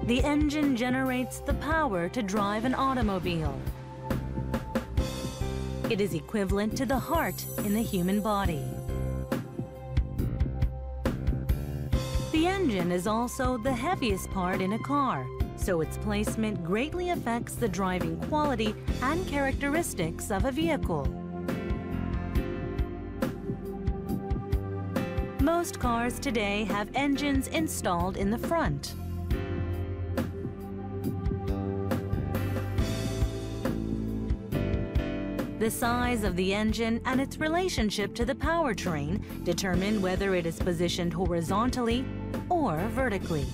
The engine generates the power to drive an automobile. It is equivalent to the heart in the human body. The engine is also the heaviest part in a car, so its placement greatly affects the driving quality and characteristics of a vehicle. Most cars today have engines installed in the front. The size of the engine and its relationship to the powertrain determine whether it is positioned horizontally or vertically.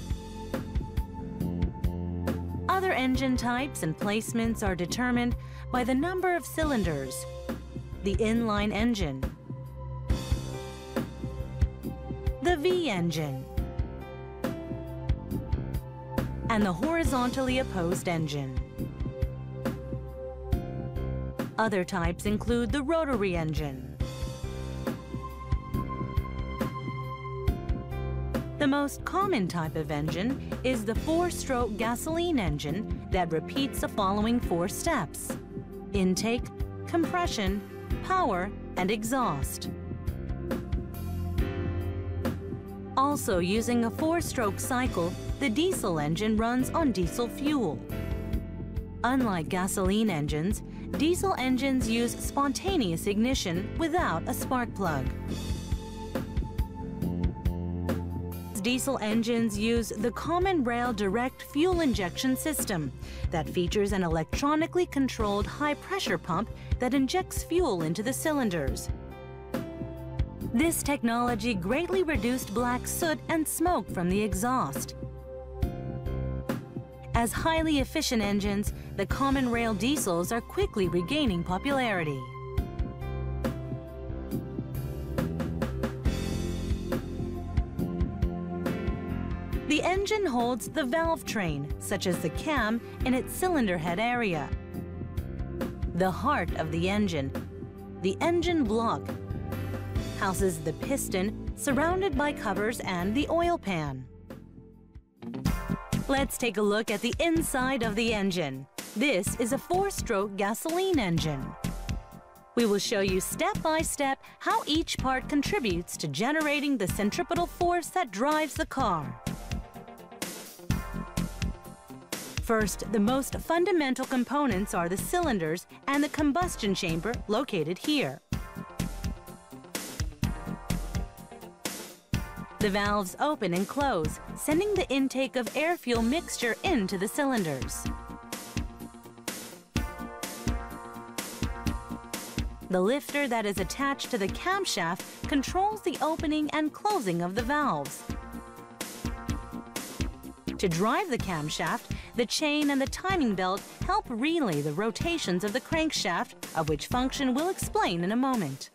Other engine types and placements are determined by the number of cylinders, the inline engine, the V engine, and the horizontally opposed engine. Other types include the rotary engine. The most common type of engine is the 4-stroke gasoline engine that repeats the following 4 steps: intake, compression, power, and exhaust. Also using a 4-stroke cycle, the diesel engine runs on diesel fuel. Unlike gasoline engines, diesel engines use spontaneous ignition without a spark plug. Diesel engines use the common rail direct fuel injection system that features an electronically controlled high-pressure pump that injects fuel into the cylinders. This technology greatly reduced black soot and smoke from the exhaust. As highly efficient engines, the common rail diesels are quickly regaining popularity. The engine holds the valve train, such as the cam, in its cylinder head area. The heart of the engine block, houses the piston, surrounded by covers and the oil pan. Let's take a look at the inside of the engine. This is a 4-stroke gasoline engine. We will show you step by step how each part contributes to generating the centripetal force that drives the car. First, the most fundamental components are the cylinders and the combustion chamber located here. The valves open and close, sending the intake of air-fuel mixture into the cylinders. The lifter that is attached to the camshaft controls the opening and closing of the valves. To drive the camshaft, the chain and the timing belt help relay the rotations of the crankshaft, of which function we'll explain in a moment.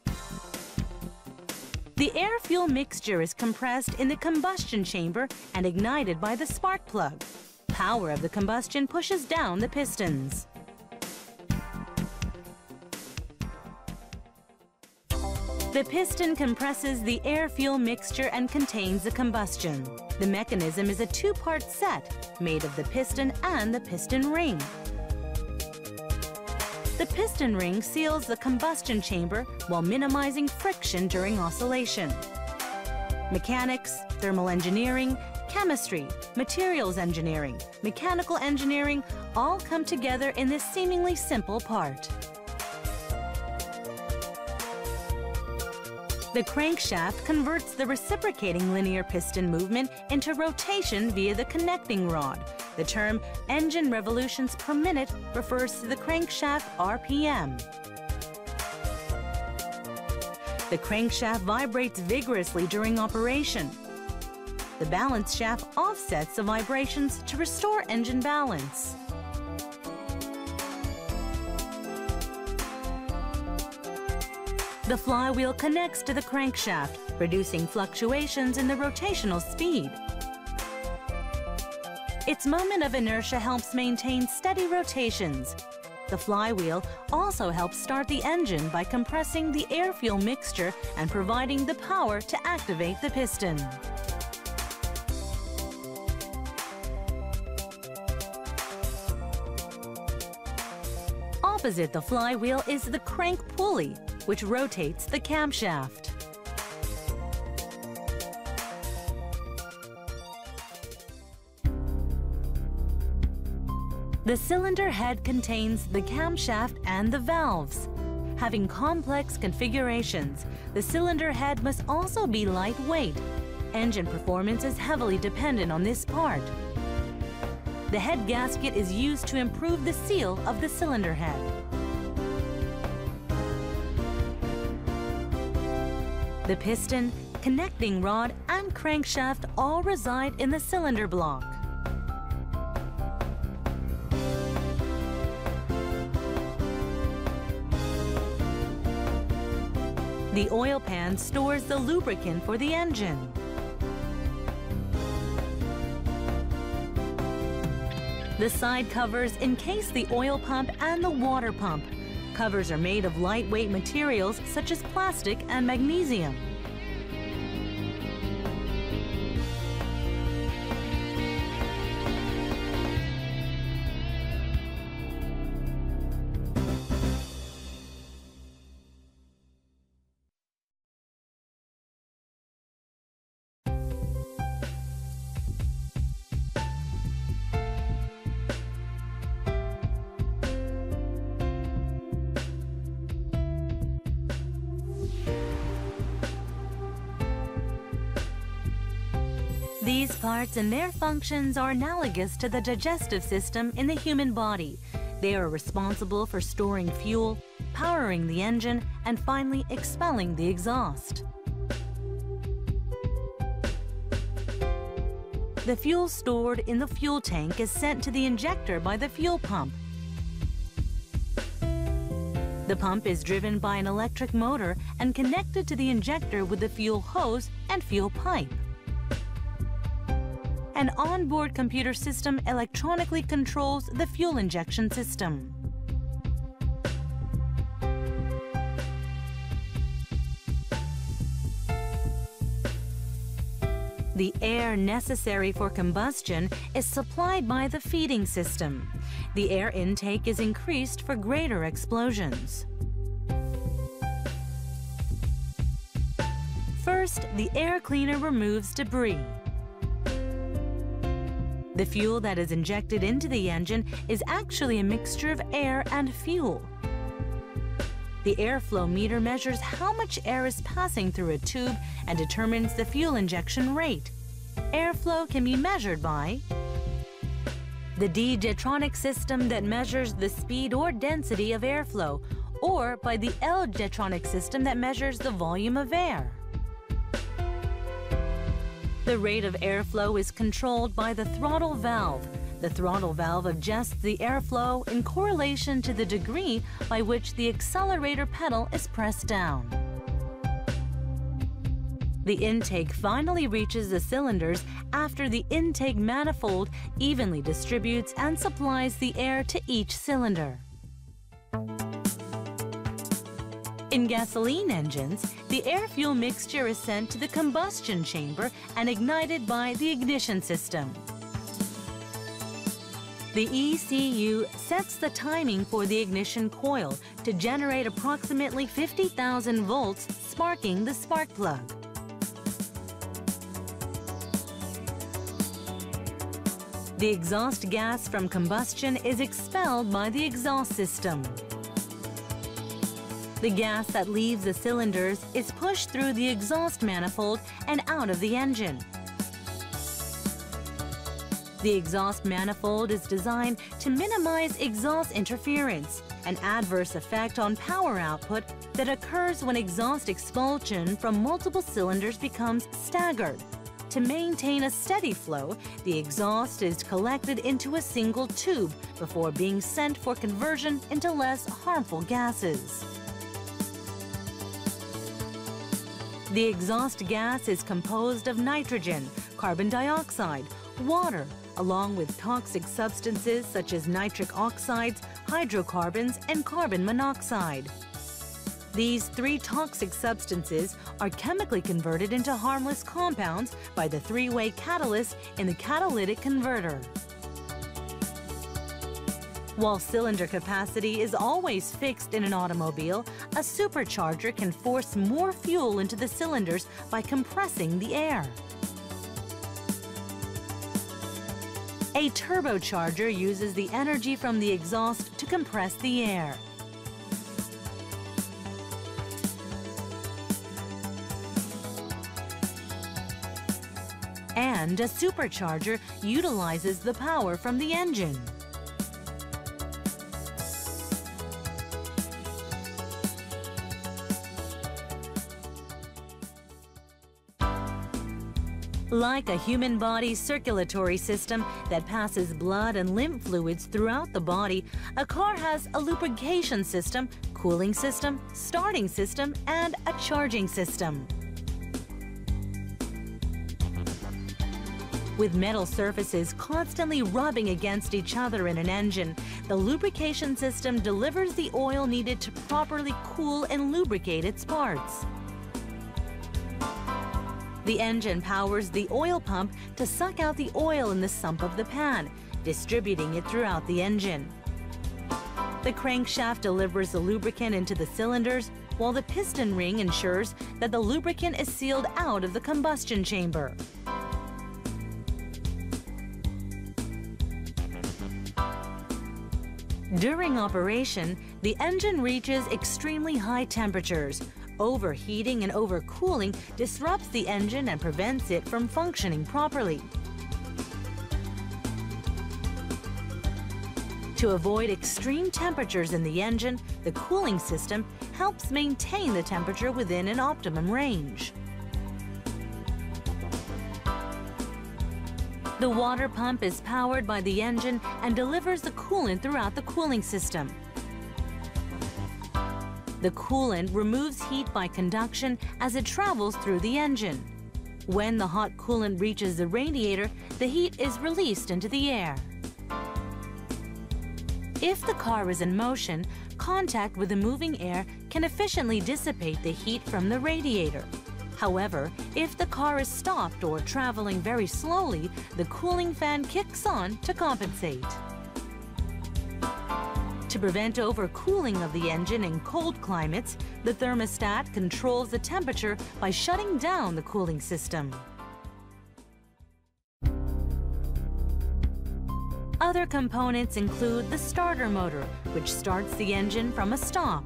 The air-fuel mixture is compressed in the combustion chamber and ignited by the spark plug. Power of the combustion pushes down the pistons. The piston compresses the air-fuel mixture and contains the combustion. The mechanism is a 2-part set made of the piston and the piston ring. The piston ring seals the combustion chamber while minimizing friction during oscillation. Mechanics, thermal engineering, chemistry, materials engineering, mechanical engineering all come together in this seemingly simple part. The crankshaft converts the reciprocating linear piston movement into rotation via the connecting rod. The term engine revolutions per minute refers to the crankshaft RPM. The crankshaft vibrates vigorously during operation. The balance shaft offsets the vibrations to restore engine balance. The flywheel connects to the crankshaft, reducing fluctuations in the rotational speed. Its moment of inertia helps maintain steady rotations. The flywheel also helps start the engine by compressing the air-fuel mixture and providing the power to activate the piston. Opposite the flywheel is the crank pulley, which rotates the camshaft. The cylinder head contains the camshaft and the valves. Having complex configurations, the cylinder head must also be lightweight. Engine performance is heavily dependent on this part. The head gasket is used to improve the seal of the cylinder head. The piston, connecting rod, and crankshaft all reside in the cylinder block. The oil pan stores the lubricant for the engine. The side covers encase the oil pump and the water pump. Covers are made of lightweight materials such as plastic and magnesium. These parts and their functions are analogous to the digestive system in the human body. They are responsible for storing fuel, powering the engine, and finally expelling the exhaust. The fuel stored in the fuel tank is sent to the injector by the fuel pump. The pump is driven by an electric motor and connected to the injector with the fuel hose and fuel pipe. An onboard computer system electronically controls the fuel injection system. The air necessary for combustion is supplied by the feeding system. The air intake is increased for greater explosions. First, the air cleaner removes debris. The fuel that is injected into the engine is actually a mixture of air and fuel. The airflow meter measures how much air is passing through a tube and determines the fuel injection rate. Airflow can be measured by the D-Jetronic system that measures the speed or density of airflow, or by the L-Jetronic system that measures the volume of air. The rate of airflow is controlled by the throttle valve. The throttle valve adjusts the airflow in correlation to the degree by which the accelerator pedal is pressed down. The intake finally reaches the cylinders after the intake manifold evenly distributes and supplies the air to each cylinder. In gasoline engines, the air-fuel mixture is sent to the combustion chamber and ignited by the ignition system. The ECU sets the timing for the ignition coil to generate approximately 50,000 volts, sparking the spark plug. The exhaust gas from combustion is expelled by the exhaust system. The gas that leaves the cylinders is pushed through the exhaust manifold and out of the engine. The exhaust manifold is designed to minimize exhaust interference, an adverse effect on power output that occurs when exhaust expulsion from multiple cylinders becomes staggered. To maintain a steady flow, the exhaust is collected into a single tube before being sent for conversion into less harmful gases. The exhaust gas is composed of nitrogen, carbon dioxide, water, along with toxic substances such as nitric oxides, hydrocarbons, and carbon monoxide. These three toxic substances are chemically converted into harmless compounds by the three-way catalyst in the catalytic converter. While cylinder capacity is always fixed in an automobile, a supercharger can force more fuel into the cylinders by compressing the air. A turbocharger uses the energy from the exhaust to compress the air. And a supercharger utilizes the power from the engine. Like a human body's circulatory system that passes blood and lymph fluids throughout the body, a car has a lubrication system, cooling system, starting system, and a charging system. With metal surfaces constantly rubbing against each other in an engine, the lubrication system delivers the oil needed to properly cool and lubricate its parts. The engine powers the oil pump to suck out the oil in the sump of the pan, distributing it throughout the engine. The crankshaft delivers the lubricant into the cylinders, while the piston ring ensures that the lubricant is sealed out of the combustion chamber. During operation, the engine reaches extremely high temperatures. Overheating and overcooling disrupts the engine and prevents it from functioning properly. To avoid extreme temperatures in the engine, the cooling system helps maintain the temperature within an optimum range. The water pump is powered by the engine and delivers the coolant throughout the cooling system. The coolant removes heat by conduction as it travels through the engine. When the hot coolant reaches the radiator, the heat is released into the air. If the car is in motion, contact with the moving air can efficiently dissipate the heat from the radiator. However, if the car is stopped or traveling very slowly, the cooling fan kicks on to compensate. To prevent overcooling of the engine in cold climates, the thermostat controls the temperature by shutting down the cooling system. Other components include the starter motor, which starts the engine from a stop.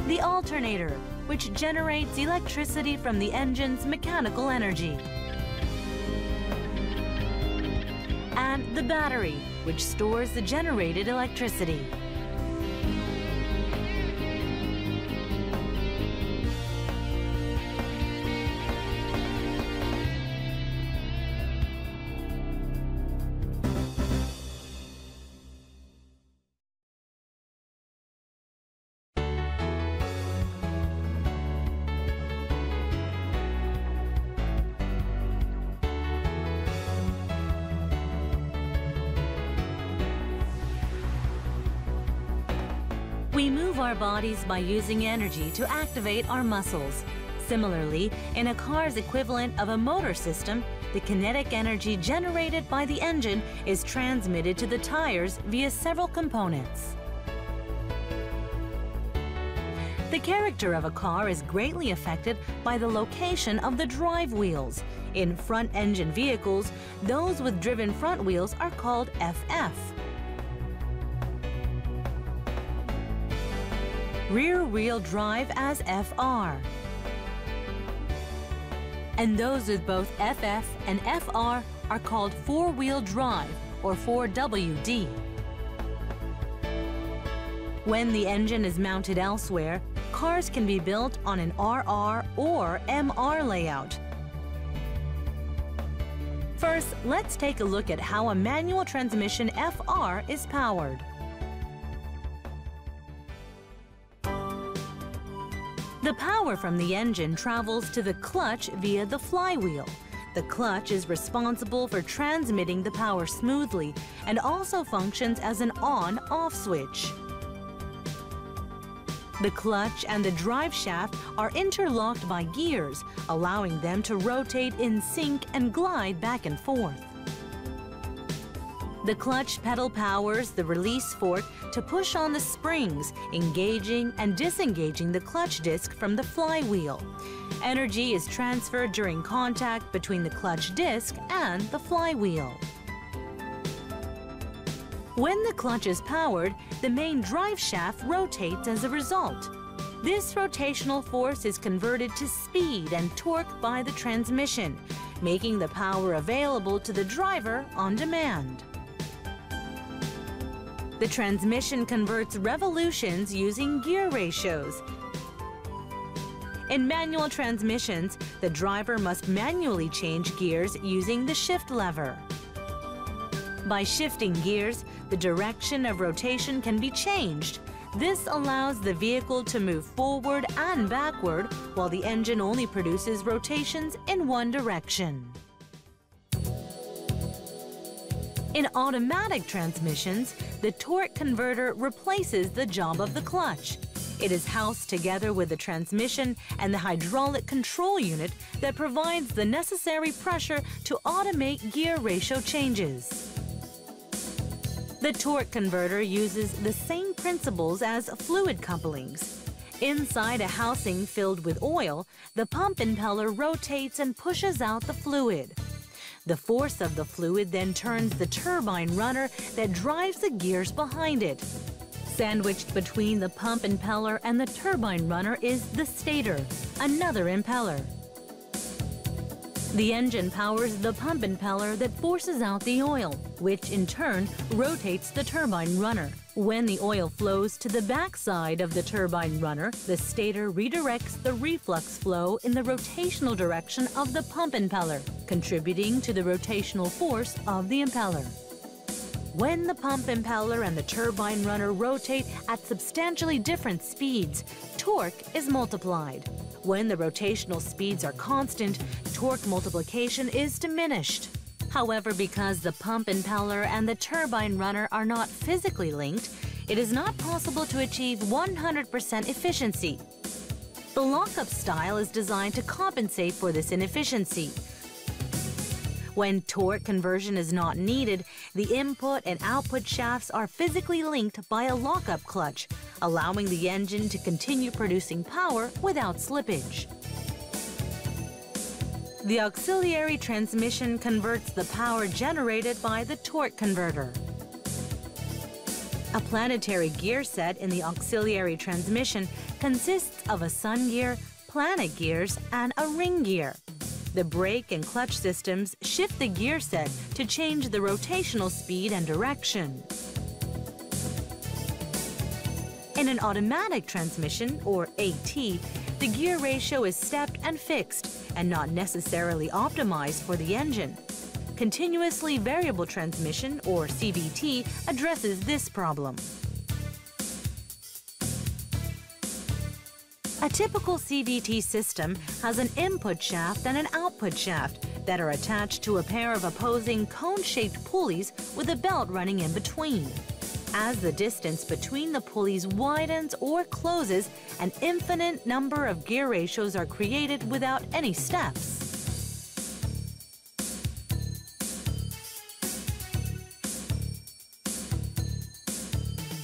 The alternator, which generates electricity from the engine's mechanical energy. And the battery, which stores the generated electricity. We move our bodies by using energy to activate our muscles. Similarly, in a car's equivalent of a motor system, the kinetic energy generated by the engine is transmitted to the tires via several components. The character of a car is greatly affected by the location of the drive wheels. In front-engine vehicles, those with driven front wheels are called FF. Rear-wheel drive as FR. And those with both FF and FR are called four-wheel drive or 4WD. When the engine is mounted elsewhere, cars can be built on an RR or MR layout. First, let's take a look at how a manual transmission FR is powered. The power from the engine travels to the clutch via the flywheel. The clutch is responsible for transmitting the power smoothly and also functions as an on-off switch. The clutch and the drive shaft are interlocked by gears, allowing them to rotate in sync and glide back and forth. The clutch pedal powers the release fork to push on the springs, engaging and disengaging the clutch disc from the flywheel. Energy is transferred during contact between the clutch disc and the flywheel. When the clutch is powered, the main drive shaft rotates as a result. This rotational force is converted to speed and torque by the transmission, making the power available to the driver on demand. The transmission converts revolutions using gear ratios. In manual transmissions, the driver must manually change gears using the shift lever. By shifting gears, the direction of rotation can be changed. This allows the vehicle to move forward and backward, while the engine only produces rotations in one direction. In automatic transmissions, the torque converter replaces the job of the clutch. It is housed together with the transmission and the hydraulic control unit that provides the necessary pressure to automate gear ratio changes. The torque converter uses the same principles as fluid couplings. Inside a housing filled with oil, the pump impeller rotates and pushes out the fluid. The force of the fluid then turns the turbine runner that drives the gears behind it. Sandwiched between the pump impeller and the turbine runner is the stator, another impeller. The engine powers the pump impeller that forces out the oil, which in turn rotates the turbine runner. When the oil flows to the backside of the turbine runner, the stator redirects the reflux flow in the rotational direction of the pump impeller, contributing to the rotational force of the impeller. When the pump impeller and the turbine runner rotate at substantially different speeds, torque is multiplied. When the rotational speeds are constant, torque multiplication is diminished. However, because the pump impeller and the turbine runner are not physically linked, it is not possible to achieve 100% efficiency. The lockup style is designed to compensate for this inefficiency. When torque conversion is not needed, the input and output shafts are physically linked by a lockup clutch, allowing the engine to continue producing power without slippage. The auxiliary transmission converts the power generated by the torque converter. A planetary gear set in the auxiliary transmission consists of a sun gear, planet gears, and a ring gear. The brake and clutch systems shift the gear set to change the rotational speed and direction. In an automatic transmission, or AT, the gear ratio is stepped and fixed and not necessarily optimized for the engine. Continuously variable transmission, or CVT, addresses this problem. A typical CVT system has an input shaft and an output shaft that are attached to a pair of opposing cone-shaped pulleys with a belt running in between. As the distance between the pulleys widens or closes, an infinite number of gear ratios are created without any steps.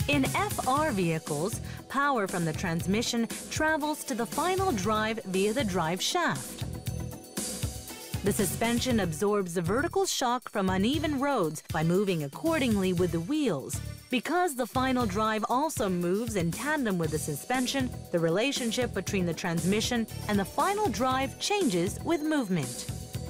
In FR vehicles, power from the transmission travels to the final drive via the drive shaft. The suspension absorbs the vertical shock from uneven roads by moving accordingly with the wheels. Because the final drive also moves in tandem with the suspension, the relationship between the transmission and the final drive changes with movement.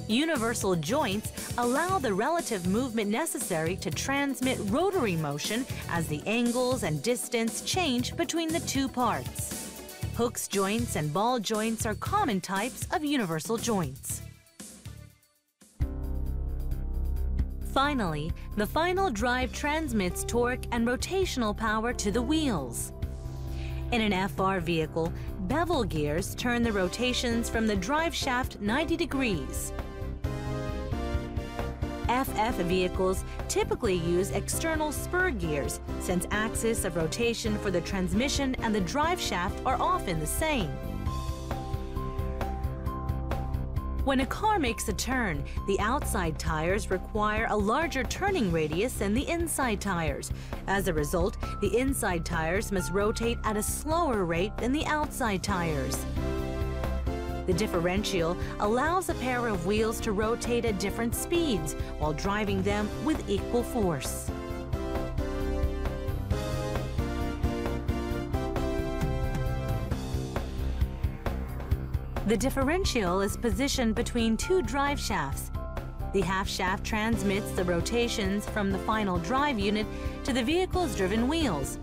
Universal joints allow the relative movement necessary to transmit rotary motion as the angles and distance change between the two parts. Hooks joints and ball joints are common types of universal joints. Finally, the final drive transmits torque and rotational power to the wheels. In an FR vehicle, bevel gears turn the rotations from the drive shaft 90 degrees. FF vehicles typically use external spur gears, since axis of rotation for the transmission and the drive shaft are often the same. When a car makes a turn, the outside tires require a larger turning radius than the inside tires. As a result, the inside tires must rotate at a slower rate than the outside tires. The differential allows a pair of wheels to rotate at different speeds while driving them with equal force. The differential is positioned between two drive shafts. The half shaft transmits the rotations from the final drive unit to the vehicle's driven wheels.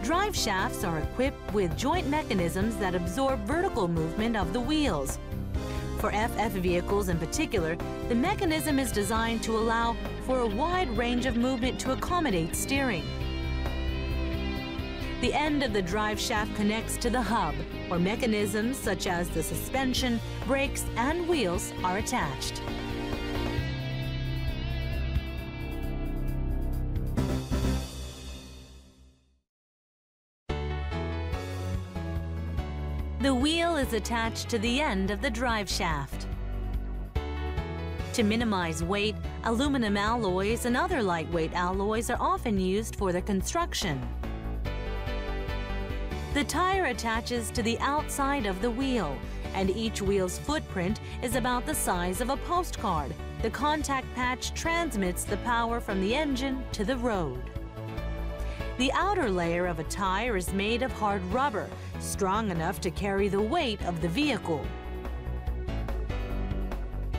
Drive shafts are equipped with joint mechanisms that absorb vertical movement of the wheels. For FF vehicles in particular, the mechanism is designed to allow for a wide range of movement to accommodate steering. The end of the drive shaft connects to the hub, where mechanisms such as the suspension, brakes, and wheels are attached. The wheel is attached to the end of the drive shaft. To minimize weight, aluminum alloys and other lightweight alloys are often used for their construction. The tire attaches to the outside of the wheel, and each wheel's footprint is about the size of a postcard. The contact patch transmits the power from the engine to the road. The outer layer of a tire is made of hard rubber, strong enough to carry the weight of the vehicle.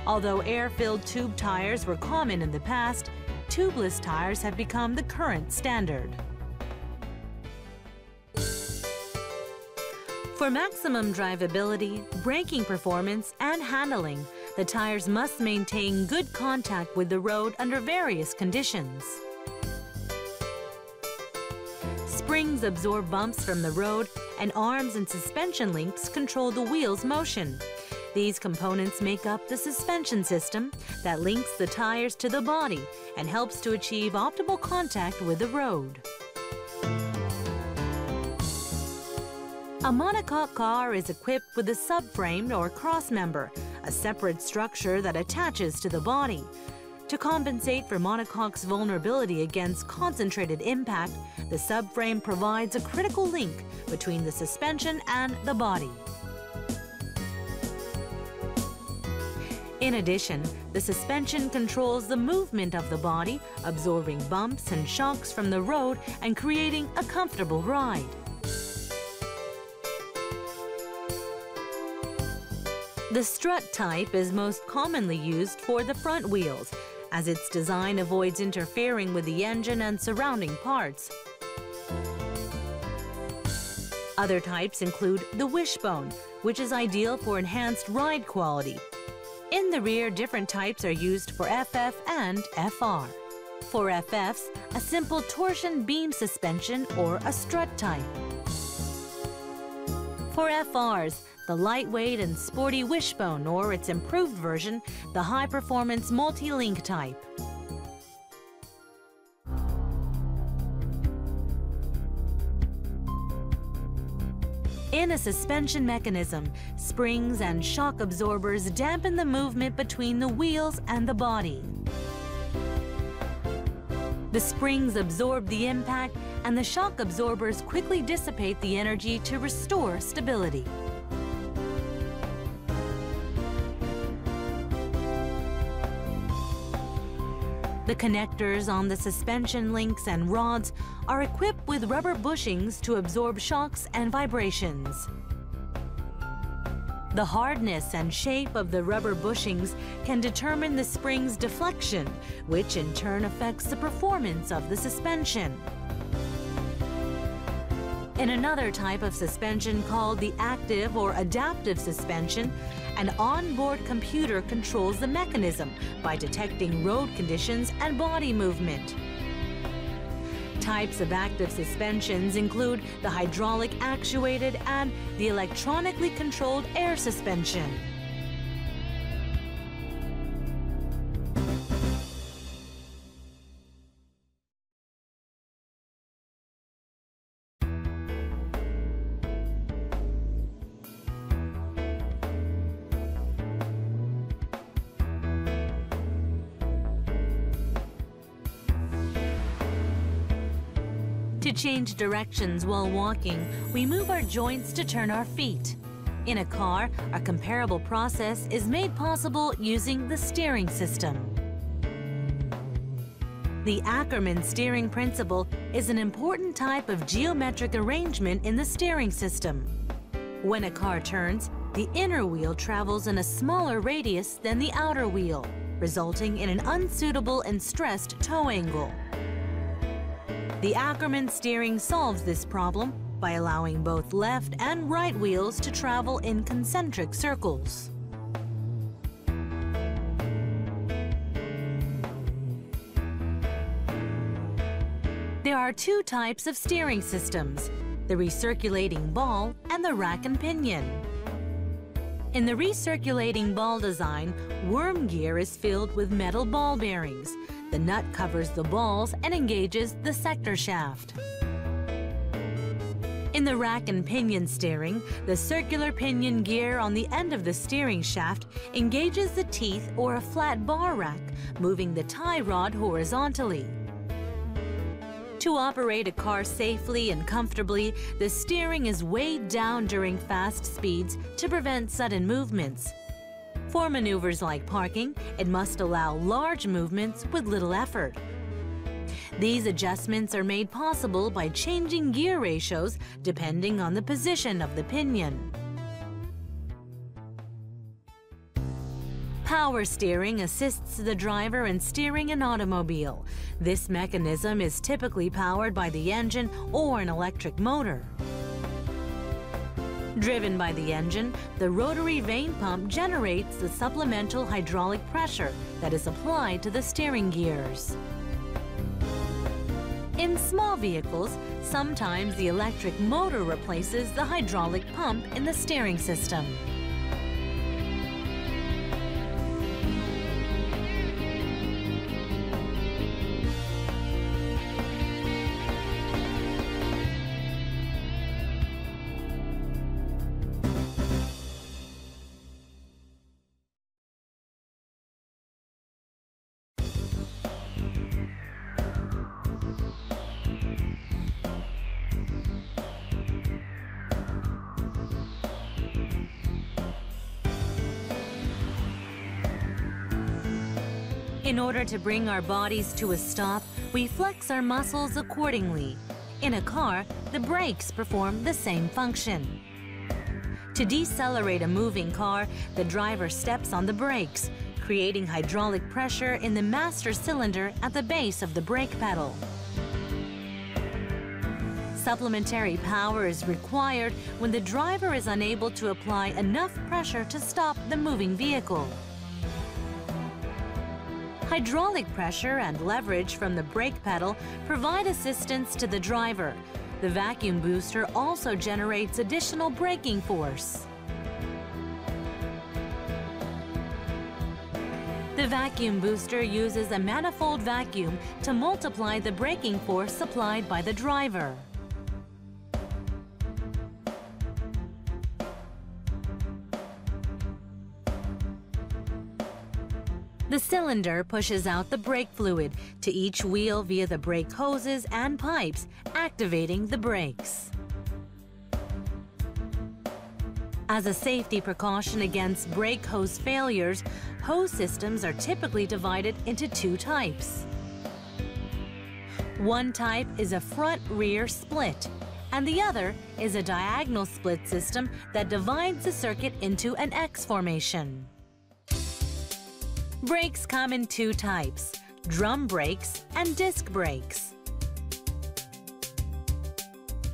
Although air-filled tube tires were common in the past, tubeless tires have become the current standard. For maximum drivability, braking performance, and handling, the tires must maintain good contact with the road under various conditions. Springs absorb bumps from the road, and arms and suspension links control the wheel's motion. These components make up the suspension system that links the tires to the body and helps to achieve optimal contact with the road. A monocoque car is equipped with a subframe or crossmember, a separate structure that attaches to the body. To compensate for monocoque's vulnerability against concentrated impact, the subframe provides a critical link between the suspension and the body. In addition, the suspension controls the movement of the body, absorbing bumps and shocks from the road and creating a comfortable ride. The strut type is most commonly used for the front wheels, as its design avoids interfering with the engine and surrounding parts. Other types include the wishbone, which is ideal for enhanced ride quality. In the rear, different types are used for FF and FR. For FFs, a simple torsion beam suspension or a strut type. For FRs, the lightweight and sporty wishbone, or its improved version, the high-performance multi-link type. In a suspension mechanism, springs and shock absorbers dampen the movement between the wheels and the body. The springs absorb the impact, and the shock absorbers quickly dissipate the energy to restore stability. The connectors on the suspension links and rods are equipped with rubber bushings to absorb shocks and vibrations. The hardness and shape of the rubber bushings can determine the spring's deflection, which in turn affects the performance of the suspension. In another type of suspension called the active or adaptive suspension, an onboard computer controls the mechanism by detecting road conditions and body movement. Types of active suspensions include the hydraulic actuated and the electronically controlled air suspension. To change directions while walking, we move our joints to turn our feet. In a car, a comparable process is made possible using the steering system. The Ackermann steering principle is an important type of geometric arrangement in the steering system. When a car turns, the inner wheel travels in a smaller radius than the outer wheel, resulting in an unsuitable and stressed toe angle. The Ackermann steering solves this problem by allowing both left and right wheels to travel in concentric circles. There are two types of steering systems, the recirculating ball and the rack and pinion. In the recirculating ball design, worm gear is filled with metal ball bearings. The nut covers the balls and engages the sector shaft. In the rack and pinion steering, the circular pinion gear on the end of the steering shaft engages the teeth or a flat bar rack, moving the tie rod horizontally. To operate a car safely and comfortably, the steering is weighed down during fast speeds to prevent sudden movements. For maneuvers like parking, it must allow large movements with little effort. These adjustments are made possible by changing gear ratios depending on the position of the pinion. Power steering assists the driver in steering an automobile. This mechanism is typically powered by the engine or an electric motor. Driven by the engine, the rotary vane pump generates the supplemental hydraulic pressure that is applied to the steering gears. In small vehicles, sometimes the electric motor replaces the hydraulic pump in the steering system. In order to bring our bodies to a stop, we flex our muscles accordingly. In a car, the brakes perform the same function. To decelerate a moving car, the driver steps on the brakes, creating hydraulic pressure in the master cylinder at the base of the brake pedal. Supplementary power is required when the driver is unable to apply enough pressure to stop the moving vehicle. Hydraulic pressure and leverage from the brake pedal provide assistance to the driver. The vacuum booster also generates additional braking force. The vacuum booster uses a manifold vacuum to multiply the braking force supplied by the driver. The cylinder pushes out the brake fluid to each wheel via the brake hoses and pipes, activating the brakes. As a safety precaution against brake hose failures, hose systems are typically divided into two types. One type is a front-rear split, and the other is a diagonal split system that divides the circuit into an X formation. Brakes come in two types, drum brakes and disc brakes.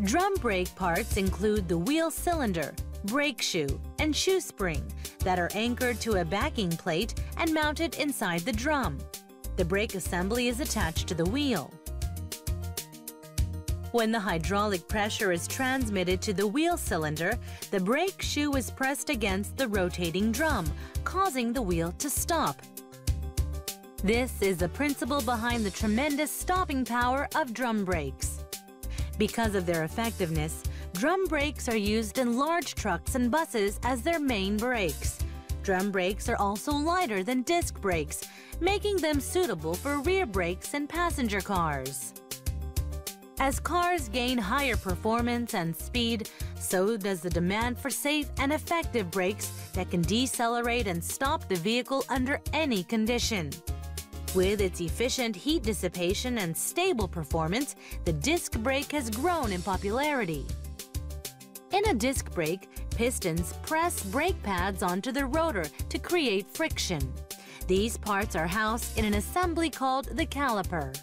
Drum brake parts include the wheel cylinder, brake shoe, and shoe spring that are anchored to a backing plate and mounted inside the drum. The brake assembly is attached to the wheel. When the hydraulic pressure is transmitted to the wheel cylinder, the brake shoe is pressed against the rotating drum, causing the wheel to stop. This is the principle behind the tremendous stopping power of drum brakes. Because of their effectiveness, drum brakes are used in large trucks and buses as their main brakes. Drum brakes are also lighter than disc brakes, making them suitable for rear brakes in passenger cars. As cars gain higher performance and speed, so does the demand for safe and effective brakes that can decelerate and stop the vehicle under any condition. With its efficient heat dissipation and stable performance, the disc brake has grown in popularity. In a disc brake, pistons press brake pads onto the rotor to create friction. These parts are housed in an assembly called the caliper.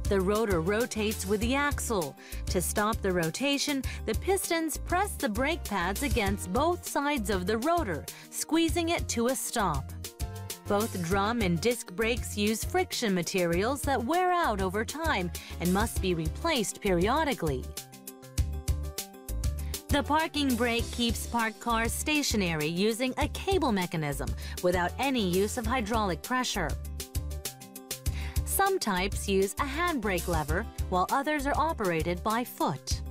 The rotor rotates with the axle. To stop the rotation, the pistons press the brake pads against both sides of the rotor, squeezing it to a stop. Both drum and disc brakes use friction materials that wear out over time and must be replaced periodically. The parking brake keeps parked cars stationary using a cable mechanism without any use of hydraulic pressure. Some types use a handbrake lever, while others are operated by foot.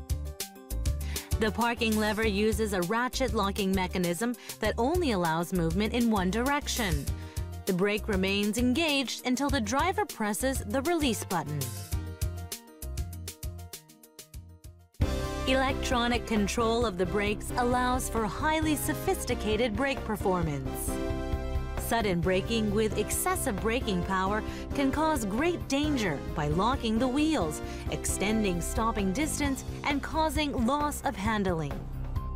The parking lever uses a ratchet locking mechanism that only allows movement in one direction. The brake remains engaged until the driver presses the release button. Electronic control of the brakes allows for highly sophisticated brake performance. Sudden braking with excessive braking power can cause great danger by locking the wheels, extending stopping distance, and causing loss of handling.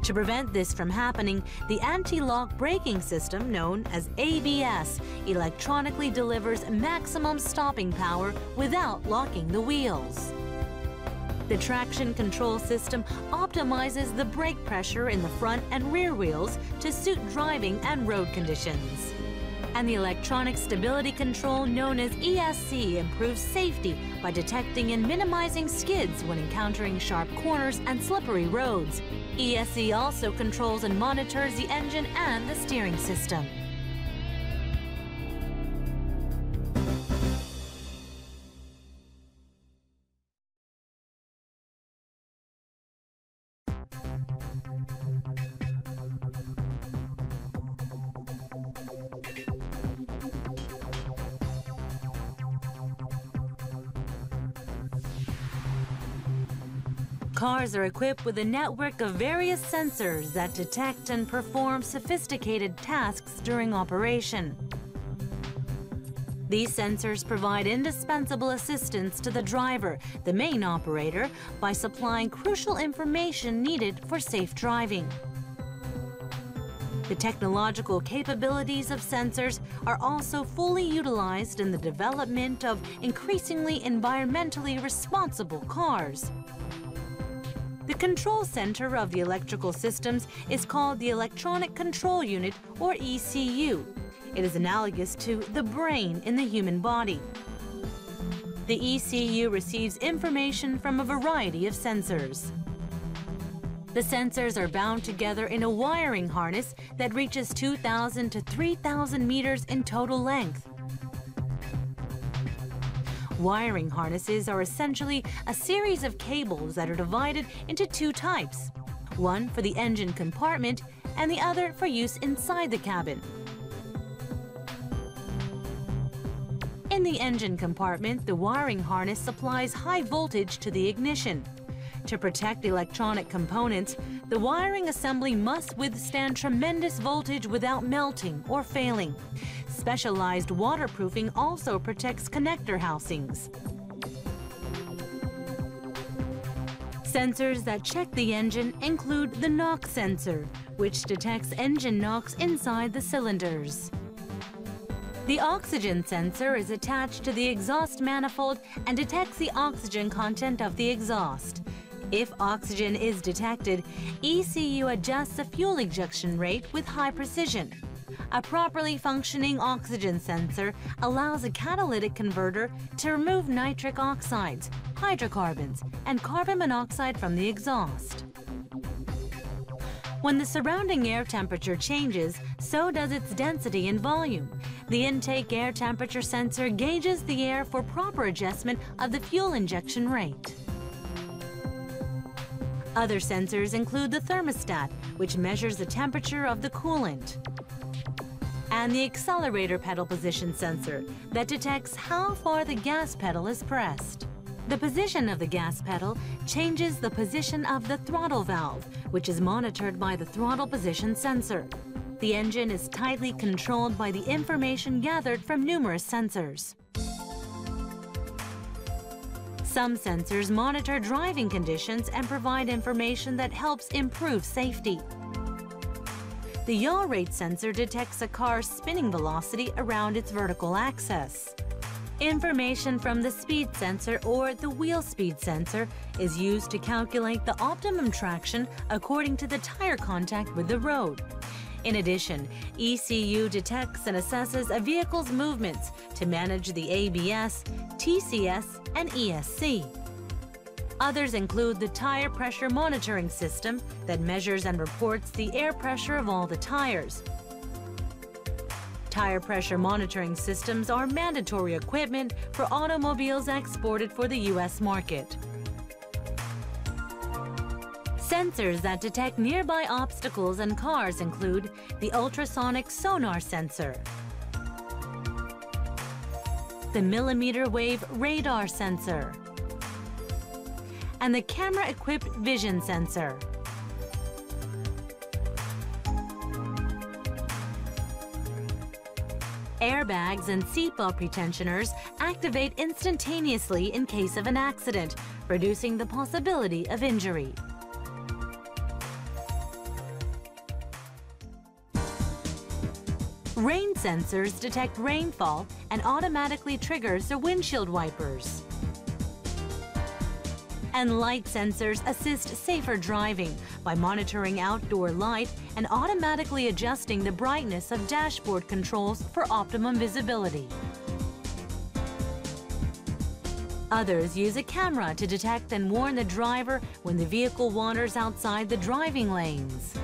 To prevent this from happening, the anti-lock braking system, known as ABS, electronically delivers maximum stopping power without locking the wheels. The traction control system optimizes the brake pressure in the front and rear wheels to suit driving and road conditions. And the electronic stability control, known as ESC, improves safety by detecting and minimizing skids when encountering sharp corners and slippery roads. ESC also controls and monitors the engine and the steering system. Cars are equipped with a network of various sensors that detect and perform sophisticated tasks during operation. These sensors provide indispensable assistance to the driver, the main operator, by supplying crucial information needed for safe driving. The technological capabilities of sensors are also fully utilized in the development of increasingly environmentally responsible cars. The control center of the electrical systems is called the Electronic Control Unit, or ECU. It is analogous to the brain in the human body. The ECU receives information from a variety of sensors. The sensors are bound together in a wiring harness that reaches 2,000 to 3,000 meters in total length. Wiring harnesses are essentially a series of cables that are divided into two types, one for the engine compartment and the other for use inside the cabin. In the engine compartment, the wiring harness supplies high voltage to the ignition. To protect electronic components, the wiring assembly must withstand tremendous voltage without melting or failing. Specialized waterproofing also protects connector housings. Sensors that check the engine include the NOx sensor, which detects engine NOx inside the cylinders. The oxygen sensor is attached to the exhaust manifold and detects the oxygen content of the exhaust. If oxygen is detected, ECU adjusts the fuel ejection rate with high precision. A properly functioning oxygen sensor allows a catalytic converter to remove nitric oxides, hydrocarbons, and carbon monoxide from the exhaust. When the surrounding air temperature changes, so does its density and volume. The intake air temperature sensor gauges the air for proper adjustment of the fuel injection rate. Other sensors include the thermostat, which measures the temperature of the coolant, and the accelerator pedal position sensor that detects how far the gas pedal is pressed. The position of the gas pedal changes the position of the throttle valve, which is monitored by the throttle position sensor. The engine is tightly controlled by the information gathered from numerous sensors. Some sensors monitor driving conditions and provide information that helps improve safety. The yaw rate sensor detects a car's spinning velocity around its vertical axis. Information from the speed sensor or the wheel speed sensor is used to calculate the optimum traction according to the tire contact with the road. In addition, ECU detects and assesses a vehicle's movements to manage the ABS, TCS, and ESC. Others include the tire pressure monitoring system that measures and reports the air pressure of all the tires. Tire pressure monitoring systems are mandatory equipment for automobiles exported for the U.S. market. Sensors that detect nearby obstacles and cars include the ultrasonic sonar sensor, the millimeter wave radar sensor, and the camera-equipped vision sensor. Airbags and seatbelt pretensioners activate instantaneously in case of an accident, reducing the possibility of injury. Rain sensors detect rainfall and automatically triggers the windshield wipers. And light sensors assist safer driving by monitoring outdoor light and automatically adjusting the brightness of dashboard controls for optimum visibility. Others use a camera to detect and warn the driver when the vehicle wanders outside the driving lanes.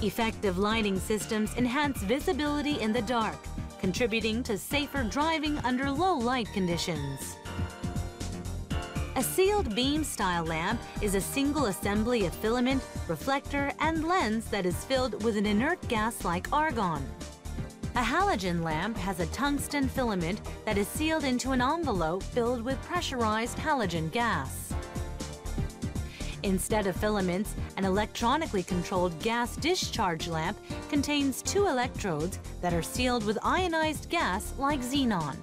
Effective lighting systems enhance visibility in the dark, contributing to safer driving under low light conditions. A sealed beam-style lamp is a single assembly of filament, reflector, and lens that is filled with an inert gas like argon. A halogen lamp has a tungsten filament that is sealed into an envelope filled with pressurized halogen gas. Instead of filaments, an electronically controlled gas discharge lamp contains two electrodes that are sealed with ionized gas like xenon.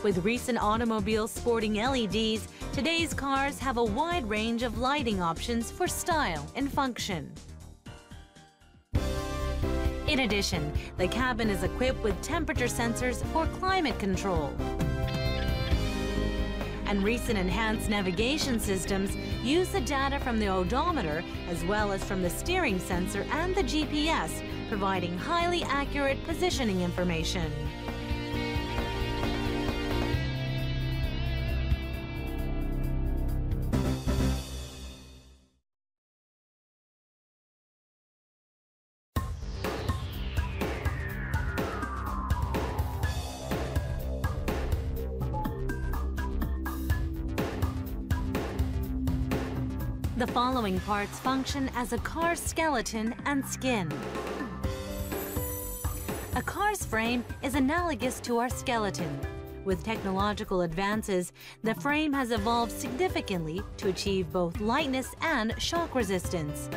With recent automobiles sporting LEDs, today's cars have a wide range of lighting options for style and function. In addition, the cabin is equipped with temperature sensors for climate control. And recent enhanced navigation systems use the data from the odometer as well as from the steering sensor and the GPS, providing highly accurate positioning information. The following parts function as a car's skeleton and skin. A car's frame is analogous to our skeleton. With technological advances, the frame has evolved significantly to achieve both lightness and shock resistance.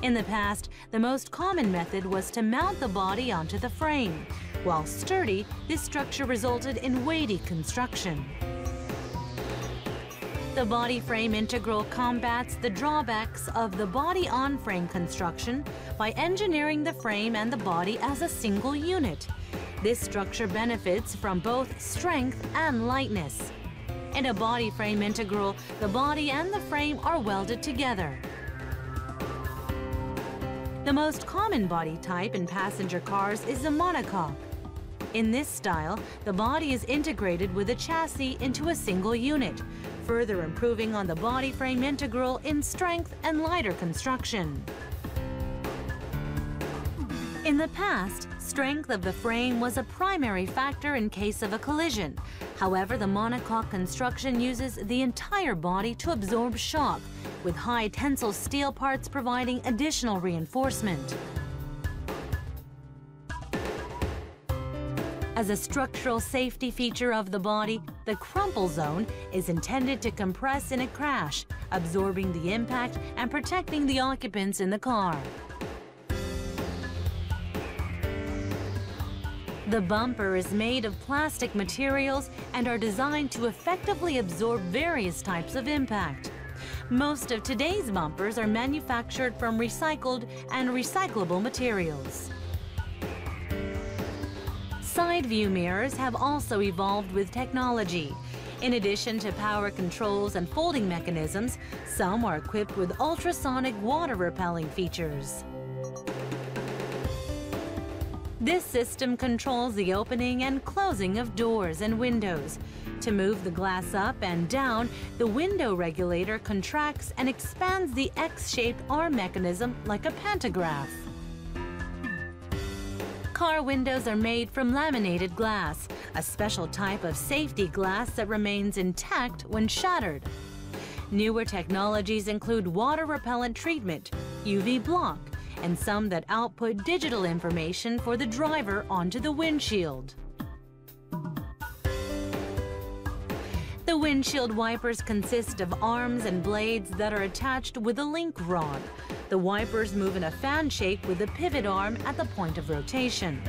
In the past, the most common method was to mount the body onto the frame. While sturdy, this structure resulted in weighty construction. The body frame integral combats the drawbacks of the body-on-frame construction by engineering the frame and the body as a single unit. This structure benefits from both strength and lightness. In a body frame integral, the body and the frame are welded together. The most common body type in passenger cars is the monocoque. In this style, the body is integrated with the chassis into a single unit, further improving on the body frame integral in strength and lighter construction. In the past, strength of the frame was a primary factor in case of a collision. However, the monocoque construction uses the entire body to absorb shock, with high tensile steel parts providing additional reinforcement. As a structural safety feature of the body, the crumple zone is intended to compress in a crash, absorbing the impact and protecting the occupants in the car. The bumper is made of plastic materials and are designed to effectively absorb various types of impact. Most of today's bumpers are manufactured from recycled and recyclable materials. Side view mirrors have also evolved with technology. In addition to power controls and folding mechanisms, some are equipped with ultrasonic water-repelling features. This system controls the opening and closing of doors and windows. To move the glass up and down, the window regulator contracts and expands the X-shaped arm mechanism like a pantograph. Car windows are made from laminated glass, a special type of safety glass that remains intact when shattered. Newer technologies include water-repellent treatment, UV block, and some that output digital information for the driver onto the windshield. The windshield wipers consist of arms and blades that are attached with a link rod. The wipers move in a fan shape with a pivot arm at the point of rotation.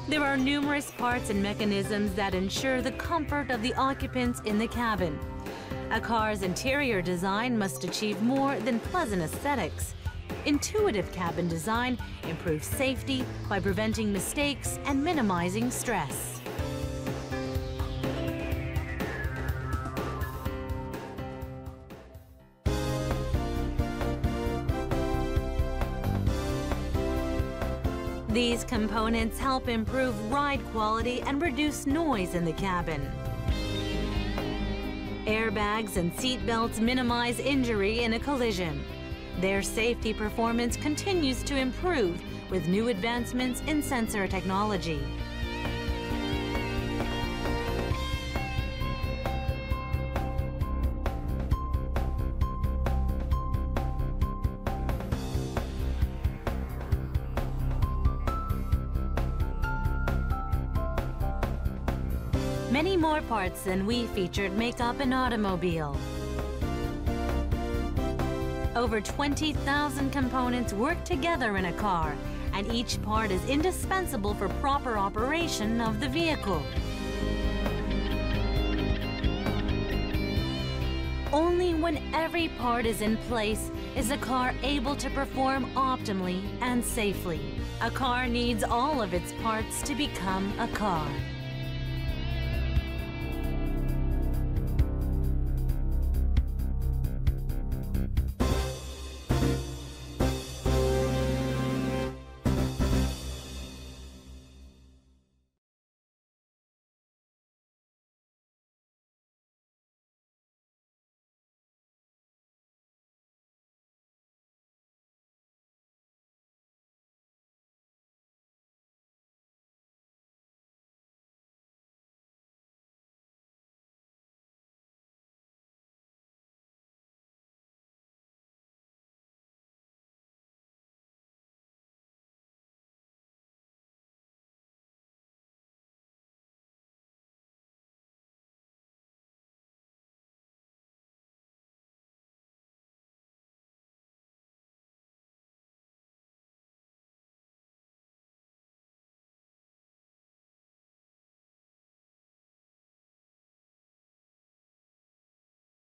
There are numerous parts and mechanisms that ensure the comfort of the occupants in the cabin. A car's interior design must achieve more than pleasant aesthetics. Intuitive cabin design improves safety by preventing mistakes and minimizing stress. These components help improve ride quality and reduce noise in the cabin. Airbags and seat belts minimize injury in a collision. Their safety performance continues to improve with new advancements in sensor technology. Many more parts than we featured make up an automobile. Over 20,000 components work together in a car, and each part is indispensable for proper operation of the vehicle. Only when every part is in place is a car able to perform optimally and safely. A car needs all of its parts to become a car.